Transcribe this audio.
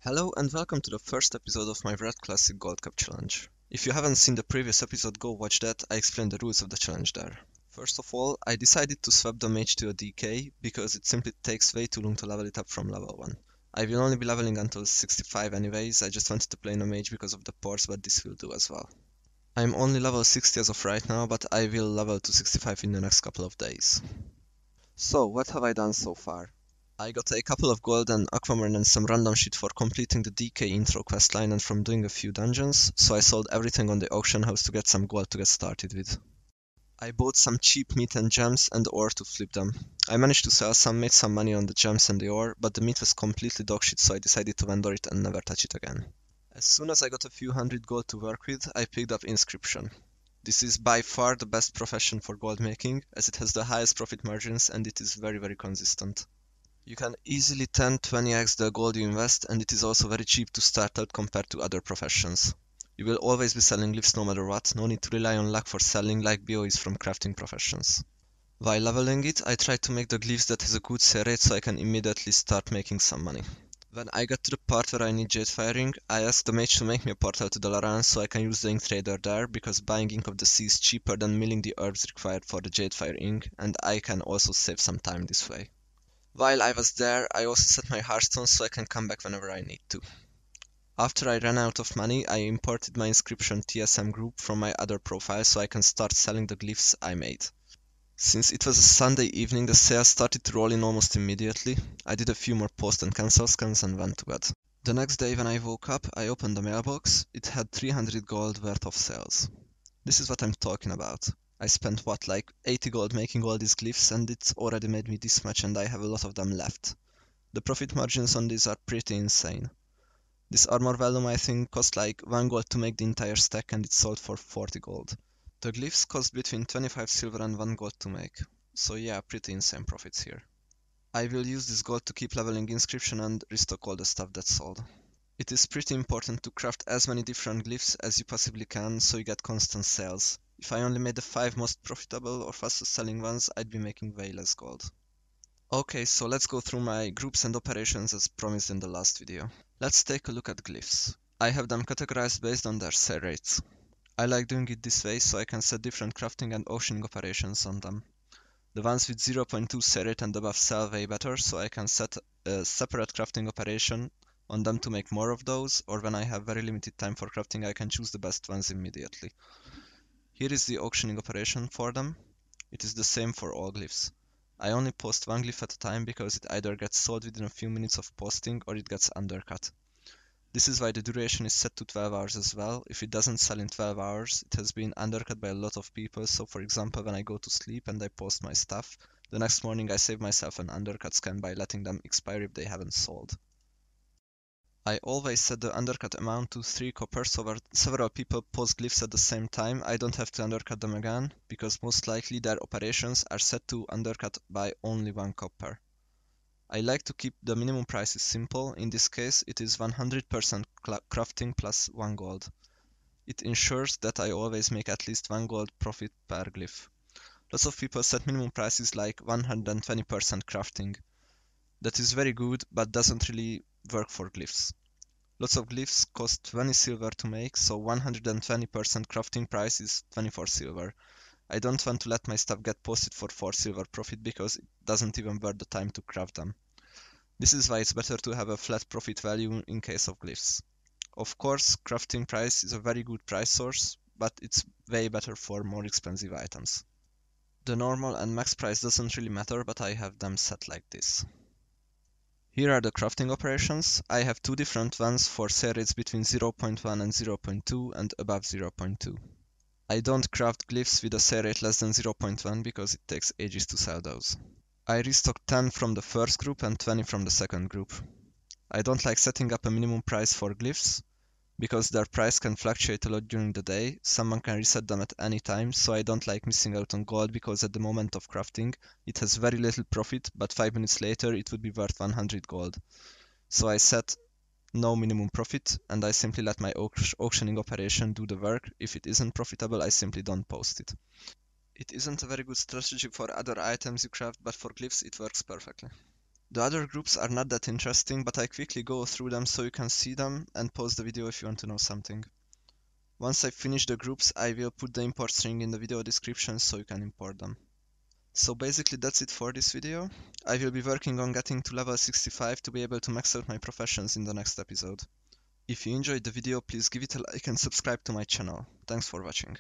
Hello and welcome to the first episode of my Red Classic goldcap challenge. If you haven't seen the previous episode, go watch that. I explained the rules of the challenge there. First of all, I decided to swap the mage to a DK because it simply takes way too long to level it up from level 1. I will only be leveling until 65 anyways. I just wanted to play in a mage because of the ports, but this will do as well. I'm only level 60 as of right now, but I will level to 65 in the next couple of days. So, what have I done so far? I got a couple of gold and aquamarine and some random shit for completing the DK intro questline and from doing a few dungeons, so I sold everything on the auction house to get some gold to get started with. I bought some cheap meat and gems and ore to flip them. I managed to sell some, made some money on the gems and the ore, but the meat was completely dogshit, so I decided to vendor it and never touch it again. As soon as I got a few hundred gold to work with, I picked up inscription. This is by far the best profession for gold making, as it has the highest profit margins and it is very consistent. You can easily 10-20x the gold you invest, and it is also very cheap to start out compared to other professions. You will always be selling glyphs no matter what, no need to rely on luck for selling like BO is from crafting professions. While leveling it, I try to make the glyphs that has a good sale rate so I can immediately start making some money. When I get to the part where I need jade firing, I ask the mage to make me a portal to Dalaran so I can use the ink trader there, because buying ink of the sea is cheaper than milling the herbs required for the jade fire ink, and I can also save some time this way. While I was there, I also set my hearthstone so I can come back whenever I need to. After I ran out of money, I imported my inscription TSM group from my other profile so I can start selling the glyphs I made. Since it was a Sunday evening, the sales started to roll in almost immediately. I did a few more post and cancel scans and went to bed. The next day when I woke up, I opened the mailbox. It had 300 gold worth of sales. This is what I'm talking about. I spent like 80 gold making all these glyphs, and it's already made me this much, and I have a lot of them left. The profit margins on these are pretty insane. This armor vellum I think cost like 1 gold to make the entire stack, and it sold for 40 gold. The glyphs cost between 25 silver and 1 gold to make, so yeah, pretty insane profits here. I will use this gold to keep leveling inscription and restock all the stuff that's sold. It is pretty important to craft as many different glyphs as you possibly can so you get constant sales. If I only made the 5 most profitable or fastest selling ones, I'd be making way less gold. Okay, so let's go through my groups and operations as promised in the last video. Let's take a look at glyphs. I have them categorized based on their sale rates. I like doing it this way so I can set different crafting and auctioning operations on them. The ones with 0.2 sale rate and above sell way better, so I can set a separate crafting operation on them to make more of those, or when I have very limited time for crafting I can choose the best ones immediately. Here is the auctioning operation for them. It is the same for all glyphs. I only post one glyph at a time because it either gets sold within a few minutes of posting or it gets undercut. This is why the duration is set to 12 hours as well. If it doesn't sell in 12 hours, it has been undercut by a lot of people, so for example when I go to sleep and I post my stuff, the next morning I save myself an undercut scan by letting them expire if they haven't sold. I always set the undercut amount to 3 copper, so where several people post glyphs at the same time, I don't have to undercut them again, because most likely their operations are set to undercut by only 1 copper. I like to keep the minimum prices simple. In this case it is 100% crafting plus 1 gold. It ensures that I always make at least 1 gold profit per glyph. Lots of people set minimum prices like 120% crafting. That is very good, but doesn't really work for glyphs. Lots of glyphs cost 20 silver to make, so 120% crafting price is 24 silver. I don't want to let my stuff get posted for 4 silver profit because it doesn't even worth the time to craft them. This is why it's better to have a flat profit value in case of glyphs. Of course, crafting price is a very good price source, but it's way better for more expensive items. The normal and max price doesn't really matter, but I have them set like this. Here are the crafting operations. I have 2 different ones for sale rates between 0.1 and 0.2 and above 0.2. I don't craft glyphs with a sale rate less than 0.1 because it takes ages to sell those. I restock 10 from the first group and 20 from the second group. I don't like setting up a minimum price for glyphs because their price can fluctuate a lot during the day. Someone can reset them at any time, so I don't like missing out on gold because at the moment of crafting it has very little profit, but 5 minutes later it would be worth 100 gold. So I set no minimum profit and I simply let my auctioning operation do the work. If it isn't profitable, I simply don't post it. It isn't a very good strategy for other items you craft, but for glyphs it works perfectly. The other groups are not that interesting, but I quickly go through them so you can see them and pause the video if you want to know something. Once I finish the groups, I will put the import string in the video description so you can import them. So basically that's it for this video. I will be working on getting to level 65 to be able to max out my professions in the next episode. If you enjoyed the video, please give it a like and subscribe to my channel. Thanks for watching.